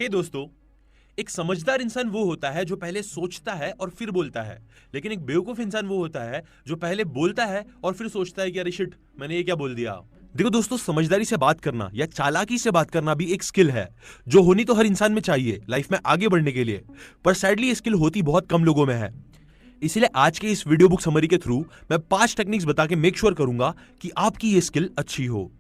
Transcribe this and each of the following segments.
हे दोस्तों, एक समझदार इंसान वो होता है जो पहले सोचता है और फिर बोलता है, लेकिन एक बेवकूफ इंसान वो होता है जो पहले बोलता है और फिर सोचता है कि अरे शिट, मैंने ये क्या बोल दिया। देखो दोस्तों, समझदारी से बात करना या चालाकी से बात करना भी एक स्किल है जो होनी तो हर इंसान में चाहिए लाइफ में आगे बढ़ने के लिए, पर सैडली ये स्किल होती बहुत कम लोगों में है। इसीलिए आज के इस वीडियो बुक समरी के थ्रू मैं 5 टेक्निक्स बता के मेक श्योर करूंगा कि आपकी ये स्किल अच्छी हो।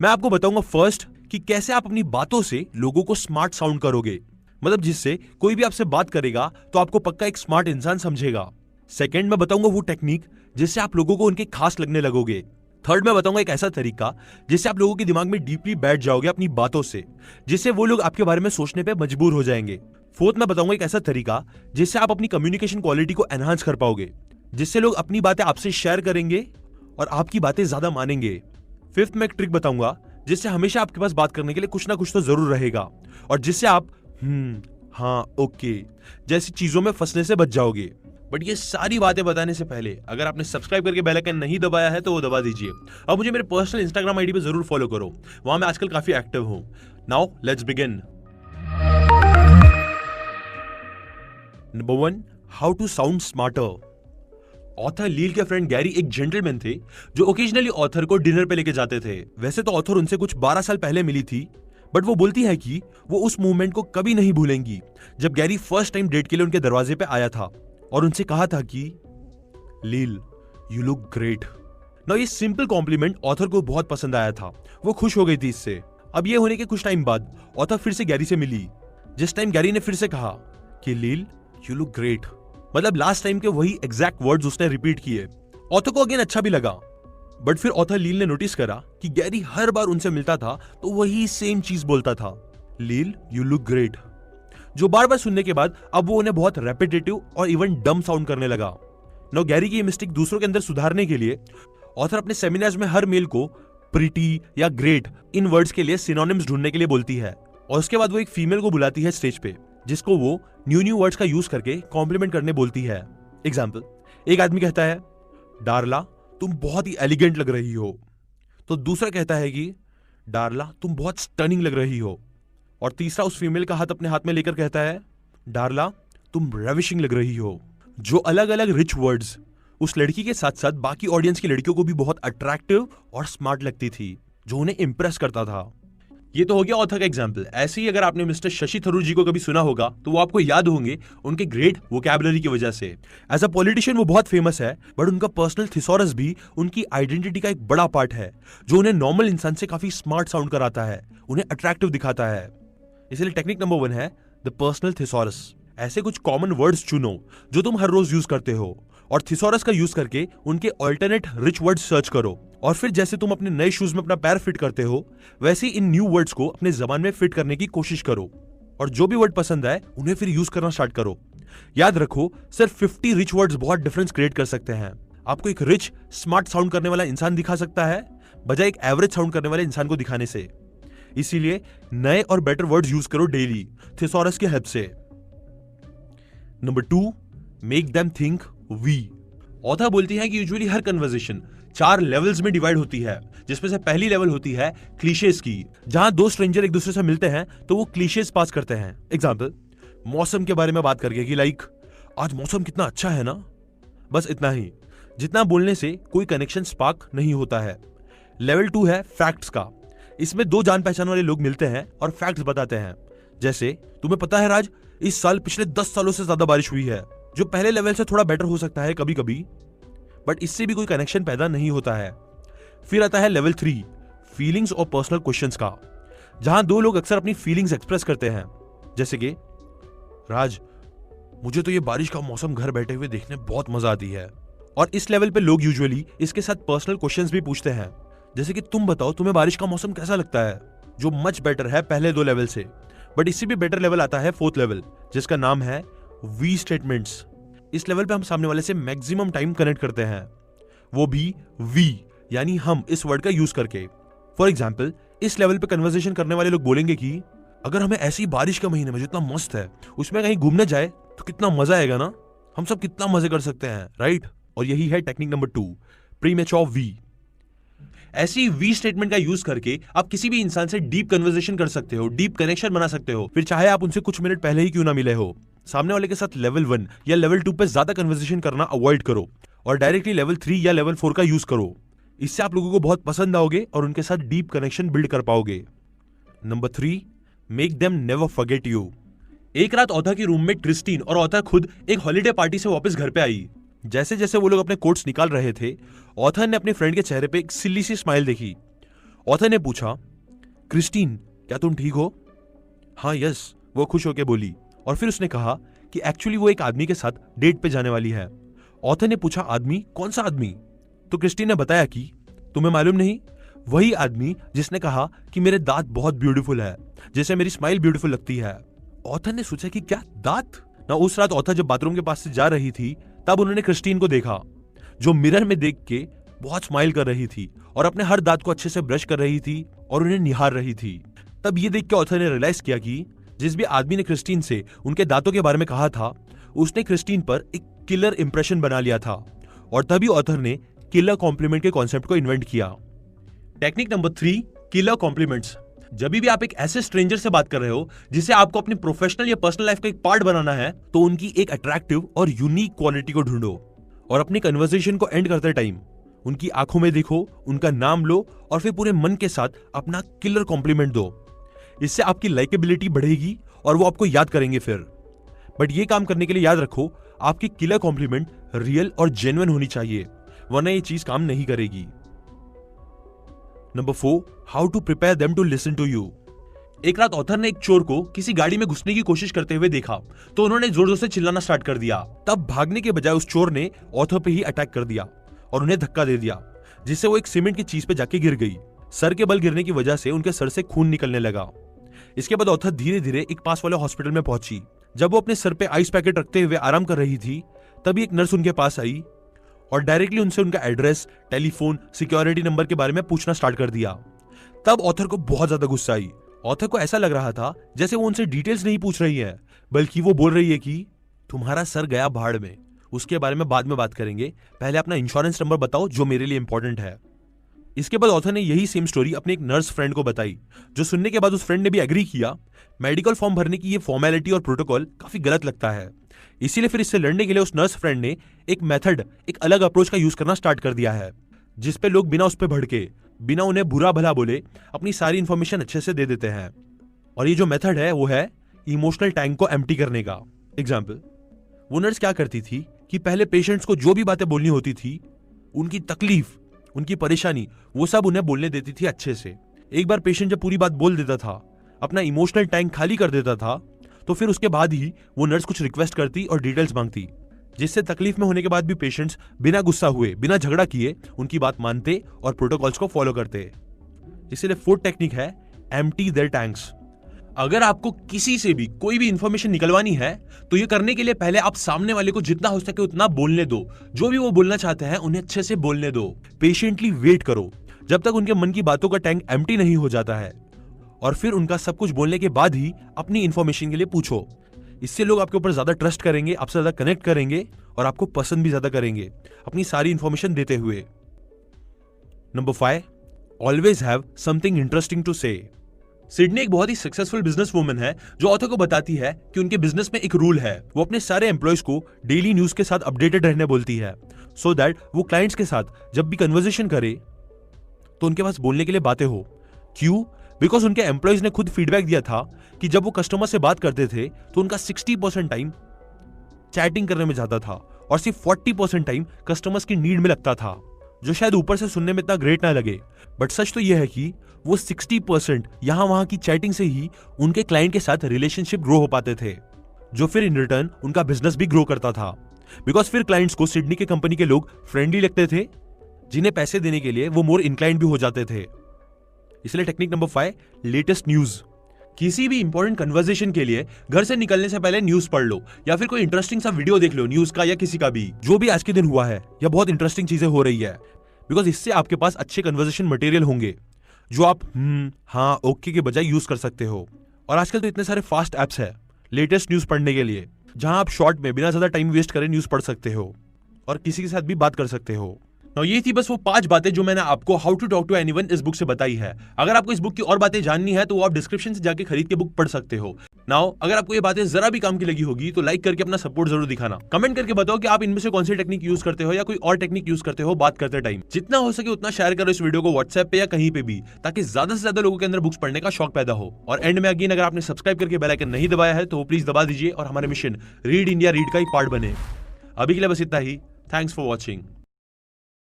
मैं आपको बताऊंगा फर्स्ट कि कैसे आप अपनी बातों से लोगों को स्मार्ट साउंड करोगे, मतलब जिससे कोई भी आपसे बात करेगा तो आपको पक्का एक स्मार्ट इंसान समझेगा। सेकंड, मैं बताऊंगा वो टेक्निक जिससे आप लोगों को उनके खास लगने लगोगे। थर्ड, मैं बताऊंगा एक ऐसा तरीका जिससे आप लोगों के दिमाग में डीपली बैठ जाओगे अपनी बातों से, जिससे वो लोग आपके बारे में सोचने पे मजबूर हो जाएंगे। फोर्थ, मैं बताऊंगा एक ऐसा तरीका जिससे आप अपनी कम्युनिकेशन क्वालिटी को एनहांस कर पाओगे, जिससे लोग अपनी बातें आपसे शेयर करेंगे और आपकी बातें ज्यादा मानेंगे। फिफ्थ, मैं एक ट्रिक बताऊंगा जिससे हमेशा आपके पास बात करने के लिए कुछ ना कुछ तो जरूर रहेगा और जिससे आप हाँ, ओके जैसी चीजों में फंसने से बच जाओगे। बट ये सारी बातें बताने से पहले अगर आपने सब्सक्राइब करके बेल आइकन नहीं दबाया है तो वो दबा दीजिए। अब मुझे मेरे पर्सनल इंस्टाग्राम आईडी पे जरूर फॉलो करो, वहां मैं आजकल काफी एक्टिव हूं। Now let's begin. Number 1, how to sound smarter. Author Leil के फ्रेंड गैरी एक जेंटलमैन थे जो ओकेजनली ऑथर को डिनर पे लेके जाते थे। वैसे तो ऑथर उनसे कुछ 12 साल पहले मिली थी, बट वो बोलती है कि वो उस मूवमेंट को कभी नहीं भूलेंगी जब गैरी फर्स्ट टाइम डेट के लिए उनके दरवाजे पे आया था और उनसे कहा था कि लील, यू लुक ग्रेट। ना ये सिंपल कॉम्प्लीमेंट ऑथर को बहुत पसंद आया था, वो खुश हो गई थी इससे। अब ये होने के कुछ टाइम बाद ऑथर फिर से गैरी से मिली, जिस टाइम गैरी ने फिर से कहा कि लील, यू लुक ग्रेट, मतलब लास्ट टाइम के वही एग्जैक्ट वर्ड्स उसने रिपीट किए। ऑथर को अगेन अच्छा भी लगा, बट फिर ऑथर लील ने नोटिस करा कि गैरी हर बार उनसे मिलता था तो वही सेम चीज बोलता था, लील, यू लुक ग्रेट, जो बार बार सुनने के बाद अब वो उन्हें बहुत रेपिटेटिव और इवन डम साउंड करने लगा। नो गैरी की ये मिस्टेक दूसरों के अंदर सुधारने के लिए ऑथर अपने सेमिनार्स में हर मेल को प्रिटी या ग्रेट इन वर्ड्स के लिए सिनोनिम्स ढूंढने के लिए बोलती है, और उसके बाद वो एक फीमेल को बुलाती है स्टेज पे, जिसको वो न्यू वर्ड्स का यूज करके कॉम्प्लीमेंट करने बोलती है। एग्जाम्पल, एक आदमी कहता है, डार्ला, तुम बहुत ही एलिगेंट लग रही हो, तो दूसरा कहता है कि डार्ला, तुम बहुत स्टनिंग लग रही हो, और तीसरा उस फीमेल का हाथ अपने हाथ में लेकर कहता है, डार्ला, तुम रेविशिंग लग रही हो। जो अलग अलग रिच वर्ड्स उस लड़की के साथ साथ बाकी ऑडियंस की लड़कियों को भी बहुत अट्रैक्टिव और स्मार्ट लगती थी, जो उन्हें इंप्रेस करता था। ये तो हो गया ऑथर का एग्जाम्पल। ऐसे ही अगर आपने मिस्टर शशि थरूर जी को कभी सुना होगा तो वो आपको याद होंगे उनके ग्रेट वोकैबुलरी की वजह से। एज अ पॉलिटिशियन वो बहुत फेमस है, बट उनका पर्सनल थिसॉरस भी उनकी आइडेंटिटी का एक बड़ा पार्ट है, जो उन्हें नॉर्मल इंसान से काफी स्मार्ट साउंड कराता है, उन्हें अट्रैक्टिव दिखाता है। इसलिए टेक्निक नंबर 1 है द पर्सनल थिसॉरस। ऐसे कुछ कॉमन वर्ड्स चुनो जो तुम हर रोज यूज करते हो, और थिसॉरस का यूज करके उनके ऑल्टरनेट रिच वर्ड्स सर्च करो, और फिर जैसे तुम अपने नए शूज में अपना पैर फिट करते हो वैसे इन न्यू वर्ड्स को अपने जबान में फिट करने की कोशिश करो, और जो भी वर्ड पसंद आए उन्हें फिर यूज करना स्टार्ट करो। याद रखो, सिर्फ 50 रिच वर्ड्स बहुत डिफरेंस क्रिएट कर सकते हैं। आपको एक रिच स्मार्ट साउंड करने वाला इंसान दिखा सकता है बजाय एक एवरेज साउंड करने वाले इंसान को दिखाने से। इसीलिए नए और बेटर वर्ड्स यूज करो डेली थिसॉरस की हेल्प से। Number 2, make them think we. Author बोलती है कि यूजुअली हर कन्वर्सेशन 4 लेवल्स में डिवाइड होती है, जिसमें से पहली लेवल होती है क्लीशेज की, जहां दो स्ट्रेंजर एक दूसरे से मिलते हैं तो वो क्लीशेज पास करते हैं। एग्जांपल, मौसम के बारे में बात करके कि लाइक, आज मौसम कितना अच्छा है ना, बस इतना ही, जितना बोलने से कोई कनेक्शन स्पार्क नहीं होता है। लेवल 2 है फैक्ट्स का। इसमें 2 जान पहचान वाले लोग मिलते हैं और फैक्ट्स बताते हैं, जैसे तुम्हें पता है राज, इस साल पिछले 10 सालों से ज्यादा बारिश हुई है, जो पहले लेवल से थोड़ा बेटर हो सकता है कभी कभी, बट इससे भी कोई कनेक्शन पैदा नहीं होता है। फिर आता है लेवल 3, फीलिंग्स और पर्सनल क्वेश्चंस का, जहां 2 लोग अक्सर अपनी फीलिंग्स एक्सप्रेस करते हैं, जैसे कि राज, मुझे तो ये बारिश का मौसम घर बैठे हुए देखने बहुत मजा आती है। और इस लेवल पे लोग यूजुअली इसके साथ पर्सनल क्वेश्चंस भी पूछते हैं, जैसे कि तुम बताओ तुम्हें बारिश का मौसम कैसा लगता है, जो मच बेटर है पहले 2 लेवल से। बट इससे भी बेटर लेवल आता है 4th लेवल, जिसका नाम है वी स्टेटमेंट्स। इस लेवल पे हम सामने वाले से मैक्सिमम टाइम कनेक्ट करते हैं, वो भी वी यानी हम इस वर्ड का यूज करके। फॉर एग्जाम्पल, इस लेवल पे कन्वर्सेशन करने वाले लोग बोलेंगे कि अगर हमें ऐसी बारिश के महीने में जितना मस्त है उसमें कहीं घूमने जाए तो कितना मजा आएगा ना, हम सब कितना मजे कर सकते हैं, राइट। और यही है टेक्निक नंबर 2, प्रीमेच्योर वी। ऐसी वी स्टेटमेंट का यूज करके आप किसी भी इंसान से डीप कन्वर्सेशन कर सकते हो, डीप कनेक्शन बना सकते हो, फिर चाहे आप उनसे कुछ मिनट पहले ही क्यों ना मिले हो। सामने वाले के साथ लेवल 1 या लेवल 2 पे ज्यादा कन्वर्सेशन करना अवॉइड करो और डायरेक्टली लेवल 3 या लेवल 4 का यूज करो। इससे आप लोगों को बहुत पसंद आओगे और उनके साथ डीप कनेक्शन बिल्ड कर पाओगे। Number 3, make them never forget you. एक रात ऑथर की रूममेट क्रिस्टीन और ऑथर खुद एक हॉलिडे पार्टी से वापस घर पे आई। जैसे जैसे वो लोग अपने कोट्स निकाल रहे थे, ऑथर ने अपने फ्रेंड के चेहरे पे एक सिल्ली सी स्माइल देखी। ऑथर ने पूछा, क्रिस्टीन क्या तुम ठीक हो? हाँ यस, वो खुश होकर बोली। और फिर उसने कहा कि एक्चुअली वो एक आदमी के साथ डेट पे जाने वाली है। ऑथर ने पूछा, आदमी? कौन सा आदमी? तो क्रिस्टीन ने बताया कि तुम्हें मालूम नहीं, वही आदमी जिसने कहा कि मेरे दांत बहुत ब्यूटीफुल है, जैसे मेरी स्माइल ब्यूटीफुल लगती है। ऑथर ने सोचा कि क्या दांत? ना उस रात ऑथर जब बाथरूम के पास से जा रही थी, तब उन्होंने क्रिस्टीन को देखा जो मिरर में देख के बहुत स्माइल कर रही थी और अपने हर दांत को अच्छे से ब्रश कर रही थी और उन्हें निहार रही थी। तब ये देख के ऑथर ने रियलाइज किया कि जिस भी आदमी ने क्रिस्टीन से उनके दांतों के बारे में कहा था, उसने क्रिस्टीन पर एक किलर इंप्रेशन बना लिया था। और तभी ऑथर ने किलर कॉम्प्लीमेंट के कॉन्सेप्ट को इन्वेंट किया। Technique number 3, killer compliments. जब भी आप एक ऐसे स्ट्रेंजर से बात कर रहे हो जिसे आपको अपनी प्रोफेशनल या पर्सनल लाइफ का एक पार्ट बनाना है, तो उनकी एक अट्रैक्टिव और यूनिक क्वालिटी को ढूंढो और अपनी कन्वर्सेशन को एंड करते टाइम उनकी आंखों में देखो, उनका नाम लो और फिर पूरे मन के साथ अपना किलर कॉम्प्लीमेंट दो। इससे आपकी लाइकेबिलिटी बढ़ेगी और वो आपको याद करेंगे फिर। बट ये काम करने के लिए याद रखो, आपकी किलर कॉम्प्लीमेंट रियल और जेन्युइन होनी चाहिए, वरना ये चीज काम नहीं करेगी। Number 4, how to prepare them to listen to you. एक रात ऑथर ने एक चोर को किसी गाड़ी में घुसने की कोशिश करते हुए देखा, तो उन्होंने जोर जोर से चिल्लाना स्टार्ट कर दिया। तब भागने के बजाय उस चोर ने ऑथर पे ही अटैक कर दिया और उन्हें धक्का दे दिया, जिससे वो एक सीमेंट की चीज पे जाके गिर गई। सर के बल गिरने की वजह से उनके सर से खून निकलने लगा। इसके बाद ऑथर धीरे धीरे एक पास वाले हॉस्पिटल में पहुंची। जब वो अपने सर पे आइस पैकेट रखते हुए आराम कर रही थी, तभी एक नर्स उनके पास आई और डायरेक्टली उनसे उनका एड्रेस, टेलीफोन, सिक्योरिटी नंबर के बारे में पूछना स्टार्ट कर दिया। तब ऑथर को बहुत ज्यादा गुस्सा आई। ऑथर को ऐसा लग रहा था जैसे वो उनसे डिटेल्स नहीं पूछ रही है, बल्कि वो बोल रही है कि तुम्हारा सर गया भाड़ में, उसके बारे में बाद में बात करेंगे, पहले अपना इंश्योरेंस नंबर बताओ जो मेरे लिए इंपॉर्टेंट है। इसके बाद ऑथर ने यही सेम स्टोरी अपने एक नर्स फ्रेंड को बताई, जो सुनने के बाद उस फ्रेंड ने भी एग्री किया। मेडिकल फॉर्म भरने की ये फॉर्मेलिटी और प्रोटोकॉल काफी गलत लगता है, इसीलिए फिर इससे लड़ने के लिए उस नर्स फ्रेंड ने एक मेथड, एक अलग अप्रोच का यूज करना स्टार्ट कर दिया है, जिसपे लोग बिना उस पर भड़के, बिना उन्हें बुरा भला बोले, अपनी सारी इंफॉर्मेशन अच्छे से दे देते हैं। और ये जो मेथड है वो है इमोशनल टैंक को एम्प्टी करने का। एग्जाम्पल, वो नर्स क्या करती थी कि पहले पेशेंट्स को जो भी बातें बोलनी होती थी, उनकी तकलीफ, उनकी परेशानी, वो सब उन्हें बोलने देती थी अच्छे से। एक बार पेशेंट जब पूरी बात बोल देता था, अपना इमोशनल टैंक खाली कर देता था, तो फिर उसके बाद ही वो नर्स कुछ रिक्वेस्ट करती और डिटेल्स मांगती, जिससे तकलीफ में होने के बाद भी पेशेंट्स बिना गुस्सा हुए, बिना झगड़ा किए उनकी बात मानते और प्रोटोकॉल्स को फॉलो करते। इसीलिए 4th टेक्निक है एम्प्टी देयर टैंक्स। अगर आपको किसी से भी कोई भी इंफॉर्मेशन निकलवानी है, तो ये करने के लिए पहले आप सामने वाले को जितना हो सके उतना बोलने दो। जो भी वो बोलना चाहते हैं उन्हें अच्छे से बोलने दो। पेशेंटली वेट करो जब तक उनके मन की बातों का टैंक एम्प्टी नहीं हो जाता है, और फिर उनका सब कुछ बोलने के बाद ही अपनी इंफॉर्मेशन के लिए पूछो। इससे लोग आपके ऊपर ज्यादा ट्रस्ट करेंगे, आपसे ज्यादा कनेक्ट करेंगे और आपको पसंद भी ज्यादा करेंगे अपनी सारी इंफॉर्मेशन देते हुए। Number 5, always have something interesting to say. Sydney एक बहुत ही सक्सेसफुल बिजनेस वूमन है, जो ऑथर को बताती है कि उनके बिजनेस में एक रूल है, वो अपने सारे एम्प्लॉयज को डेली न्यूज के साथ अपडेटेड रहने बोलती है, सो दैट वो क्लाइंट्स के साथ जब भी कन्वर्सेशन करे तो उनके पास बोलने के लिए बातें हो। क्यों? बिकॉज उनके एम्प्लॉयज ने खुद फीडबैक दिया था कि जब वो कस्टमर से बात करते थे तो उनका 60% टाइम चैटिंग करने में जाता था और सिर्फ 40% टाइम कस्टमर्स की नीड में लगता था, जो शायद ऊपर से सुनने में इतना ग्रेट ना लगे, बट सच तो यह है कि वो 60% यहां वहां की चैटिंग से ही उनके क्लाइंट के साथ रिलेशनशिप ग्रो हो पाते थे, जो फिर इन रिटर्न उनका बिजनेस भी ग्रो करता था। बिकॉज फिर क्लाइंट्स को सिडनी के कंपनी के लोग फ्रेंडली लगते थे, जिन्हें पैसे देने के लिए वो मोर इंक्लाइंड भी हो जाते थे। इसलिए टेक्निक नंबर 5, लेटेस्ट न्यूज। किसी भी इंपॉर्टेंट कन्वर्सेशन के लिए घर से निकलने से पहले न्यूज पढ़ लो, या फिर कोई इंटरेस्टिंग सा वीडियो देख लो न्यूज का या किसी का भी, जो भी आज के दिन हुआ है या बहुत इंटरेस्टिंग चीजें हो रही है। बिकॉज इससे आपके पास अच्छे कन्वर्सेशन मटेरियल होंगे जो आप हाँ, ओके के बजाय यूज कर सकते हो। और आजकल तो इतने सारे फास्ट एप्स है लेटेस्ट न्यूज पढ़ने के लिए, जहां आप शॉर्ट में बिना ज्यादा टाइम वेस्ट करे न्यूज पढ़ सकते हो और किसी के साथ भी बात कर सकते हो। Now, ये थी बस वो 5 बातें जो मैंने आपको how to talk to anyone इस बुक से बताई है। अगर आपको इस बुक की और बातें जाननी है तो वो आप डिस्क्रिप्शन से जाके खरीद के बुक पढ़ सकते हो। नाउ अगर आपको ये बातें जरा भी काम की लगी होगी तो लाइक करके अपना सपोर्ट जरूर दिखाना। कमेंट करके बताओ कि आप इनमें से कौन सी टेक्निक यूज करते हो या कोई और टेक्निक यूज करते हो बात करते टाइम। जितना हो सके उतना शेयर करो इस वीडियो को व्हाट्सएप पे या कहीं पे भी, ताकि ज्यादा से ज्यादा लोगों के अंदर बुक्स पढ़ने का शौक पैदा हो। और एंड में अगेन, अगर आपने सब्सक्राइब करके बेल आइकन नहीं दबाया है तो प्लीज दबा दीजिए और हमारे मिशन रीड इंडिया रीड का एक पार्ट बने। अभी के लिए बस इतना ही। Thanks for watching.